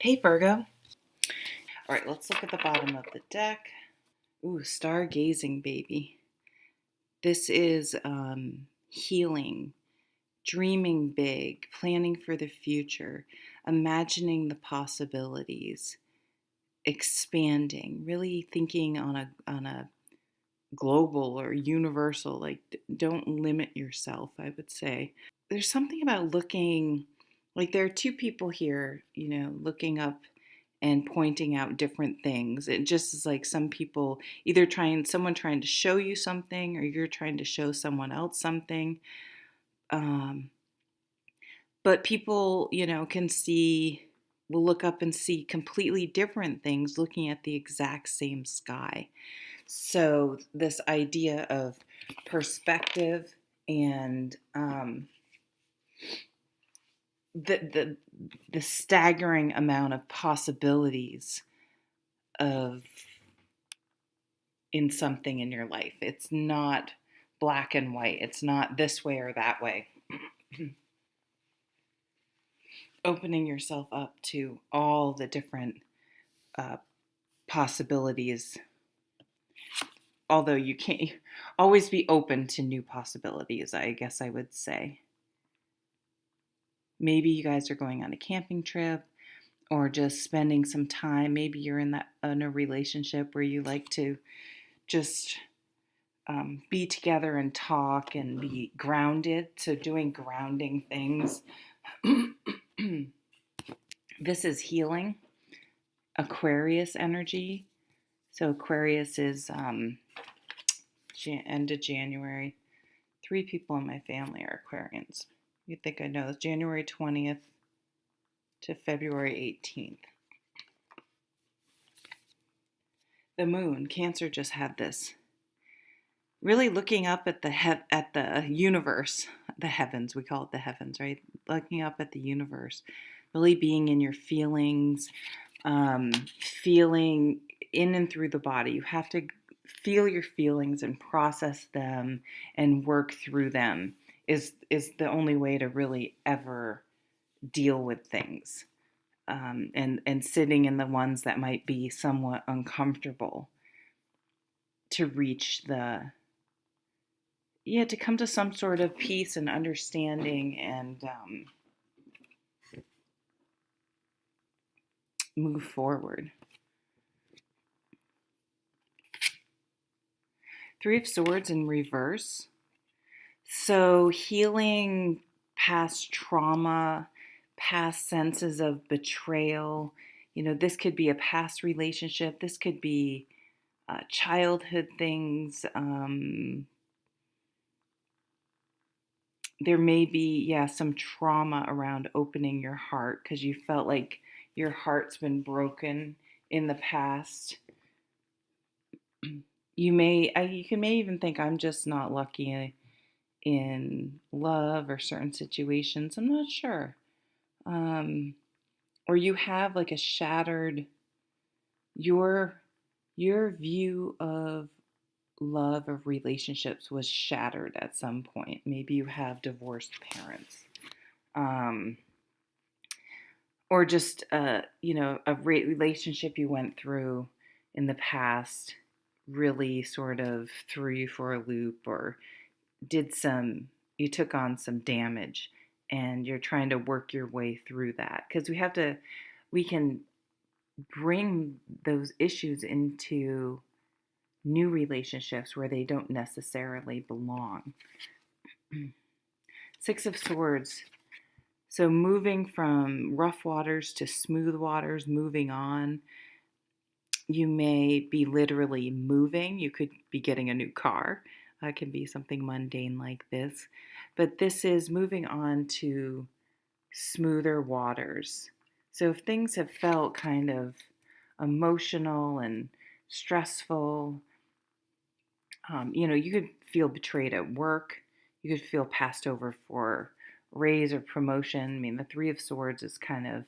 Hey Virgo. All right, let's look at the bottom of the deck. Ooh, stargazing, baby. This is healing, dreaming big, planning for the future, imagining the possibilities, expanding, really thinking on a global or universal. Like, don't limit yourself, I would say. There's something about looking like there are two people here, looking up and pointing out different things. It just is like some people either someone trying to show you something, or you're trying to show someone else something. Um, but people, will look up and see completely different things looking at the exact same sky. So, this idea of perspective and the the staggering amount of possibilities of in something in your life. It's not black and white. It's not this way or that way. Opening yourself up to all the different uh, possibilities, although you can't always be open to new possibilities, I guess I would say. Maybe you guys are going on a camping trip or just spending some time. Maybe you're in a relationship where you like to just be together and talk and be grounded. So doing grounding things. This is healing, Aquarius energy. So Aquarius is end of January. 3 people in my family are Aquarians. You'd think I know this. January 20th to February 18th. The moon, Cancer just had this. Really looking up at the universe, the heavens, we call it the heavens, right? Looking up at the universe, really being in your feelings, feeling in and through the body. You have to feel your feelings and process them and work through them is the only way to really ever deal with things. And sitting in the ones that might be somewhat uncomfortable to reach to come to some sort of peace and understanding and move forward. 3 of Swords in reverse. So healing past trauma, past senses of betrayal. This could be a past relationship. This could be childhood things. There may be, some trauma around opening your heart because you felt like your heart's been broken in the past. You may even think I'm just not lucky in love or certain situations. I'm not sure. Or you have like a shattered your view of love of relationships was shattered at some point. Maybe you have divorced parents. Or just a relationship you went through in the past really sort of threw you for a loop, or you took on some damage, and you're trying to work your way through that, because we can bring those issues into new relationships where they don't necessarily belong. 6 of Swords. So moving from rough waters to smooth waters, moving on. You may be literally moving. You could be getting a new car. It can be something mundane like this. But this is moving on to smoother waters. So if things have felt kind of emotional and stressful, you could feel betrayed at work. You could feel passed over for raise or promotion. I mean, the 3 of Swords is kind of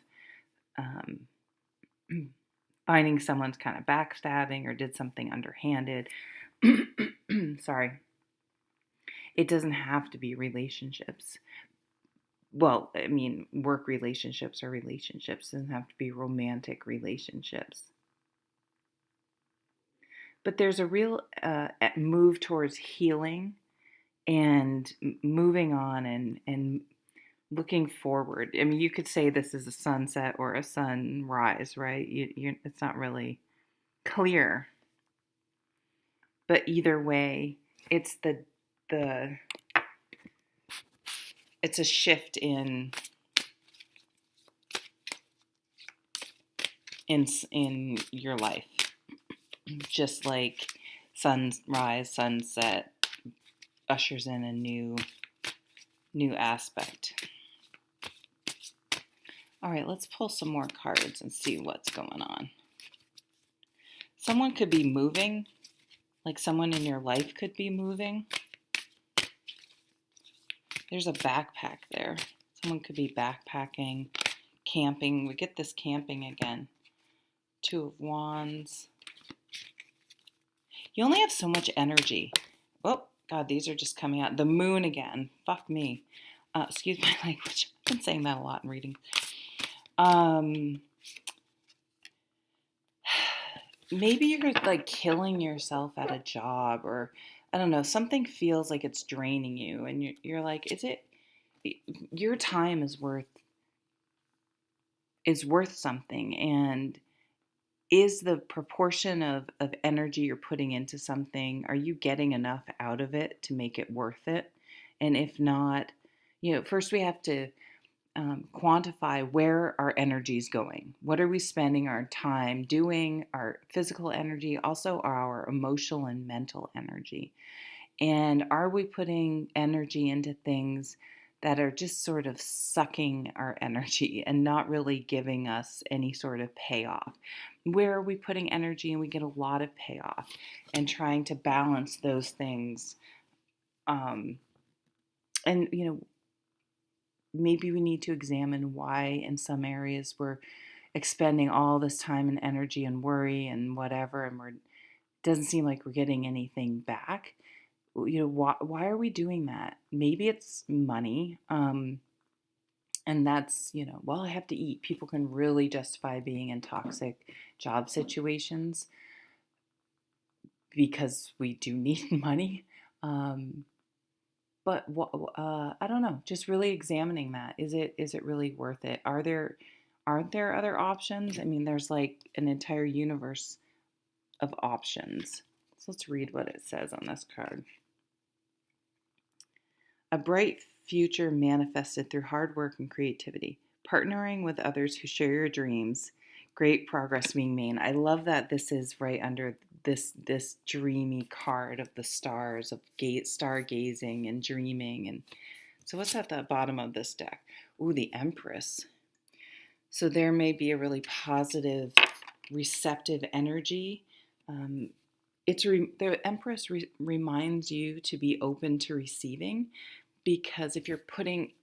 finding someone's kind of backstabbing or did something underhanded. Sorry. It doesn't have to be relationships. Well, I mean, work relationships are relationships. It doesn't have to be romantic relationships. But there's a real move towards healing and moving on and looking forward. I mean, you could say this is a sunset or a sunrise, right? It's not really clear, but either way, it's the it's a shift in your life, just like sunrise, sunset ushers in a new aspect. All right, let's pull some more cards and see what's going on. Someone could be moving, like someone in your life could be moving. There's a backpack there. Someone could be backpacking, camping. We get this camping again. Two of Wands. You only have so much energy. Oh, God, these are just coming out. The moon again. Fuck me. Excuse my language. I've been saying that a lot in reading. Maybe you're like killing yourself at a job, or I don't know, something feels like it's draining you, and you're like, is it, your time is worth something, and is the proportion of energy you're putting into something, are you getting enough out of it to make it worth it? And if not, first we have to quantify where our energy is going. What are we spending our time doing, our physical energy, also our emotional and mental energy? And are we putting energy into things that are just sort of sucking our energy and not really giving us any sort of payoff? Where are we putting energy and we get a lot of payoff, and trying to balance those things? And, maybe we need to examine why in some areas we're expending all this time and energy and worry and whatever, and it doesn't seem like we're getting anything back. Why are we doing that? Maybe it's money, and that's, well, I have to eat. People can really justify being in toxic job situations because we do need money. But I don't know. Just really examining that. Is it really worth it? Aren't there other options? I mean, there's like an entire universe of options. So let's read what it says on this card. A bright future manifested through hard work and creativity. Partnering with others who share your dreams. Great progress being made. I love that this is right under this dreamy card of the stars, of stargazing and dreaming. And so what's at the bottom of this deck? Ooh, the Empress. So there may be a really positive, receptive energy. The Empress reminds you to be open to receiving, because if you're putting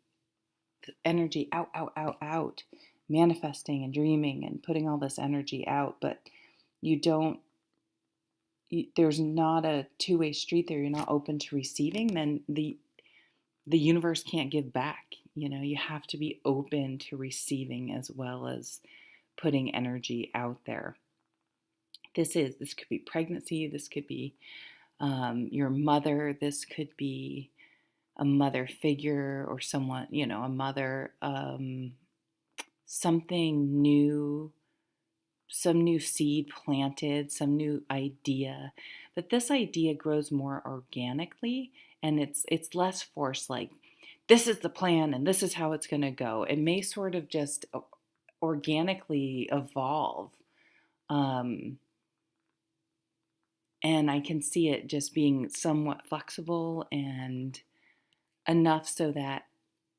energy out, manifesting and dreaming and putting all this energy out, but there's not a two-way street there, you're not open to receiving, then the universe can't give back. You have to be open to receiving as well as putting energy out there. This could be pregnancy, this could be your mother, this could be a mother figure or someone, a mother, something new, some new seed planted, some new idea. But this idea grows more organically, and it's less forced, like this is the plan and this is how it's going to go. It may sort of just organically evolve. And I can see it just being somewhat flexible and enough so that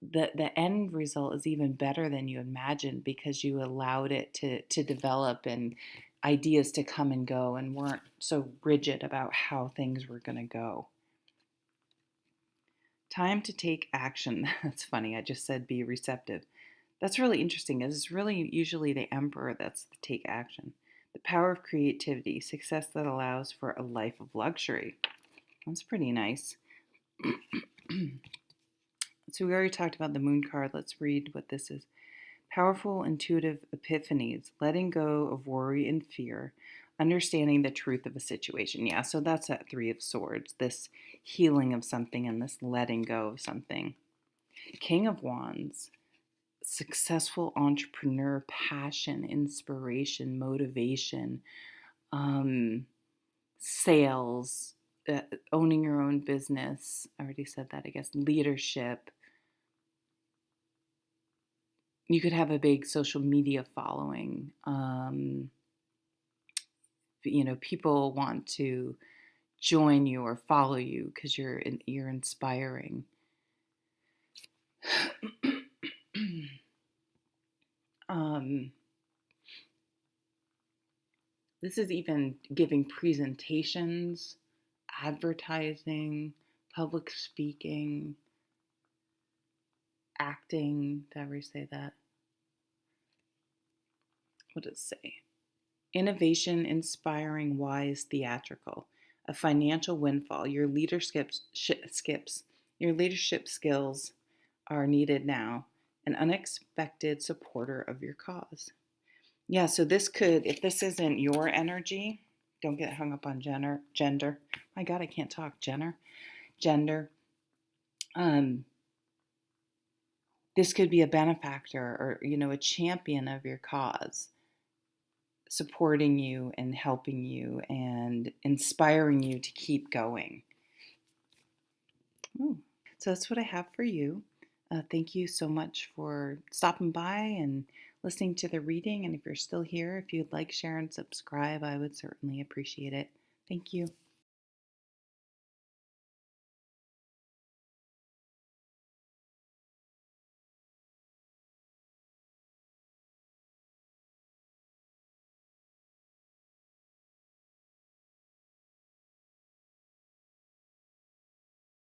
the end result is even better than you imagined, because you allowed it to develop and ideas to come and go and weren't so rigid about how things were going to go. Time to take action. That's funny. I just said be receptive. That's really interesting. It's really usually the Emperor that's the take action. The power of creativity, success that allows for a life of luxury. That's pretty nice. So we already talked about the moon card. Let's read what this is. Powerful intuitive epiphanies, letting go of worry and fear, understanding the truth of a situation. Yeah, so that's that Three of Swords, this healing of something and this letting go of something. King of Wands, successful entrepreneur, passion, inspiration, motivation, um, sales, owning your own business. I already said that, I guess. Leadership. You could have a big social media following. People want to join you or follow you because you're inspiring. This is even giving presentations, advertising, public speaking, acting. Did I ever say that? What does it say? Innovation, inspiring, wise, theatrical. A financial windfall. Your leadership skills are needed now. An unexpected supporter of your cause. Yeah, so this could, if this isn't your energy, don't get hung up on gender. My God, I can't talk. Gender. This could be a benefactor or, a champion of your cause, supporting you and helping you and inspiring you to keep going. Ooh. So that's what I have for you. Thank you so much for stopping by and listening to the reading. And if you're still here, if you'd like, share, and subscribe, I would certainly appreciate it. Thank you.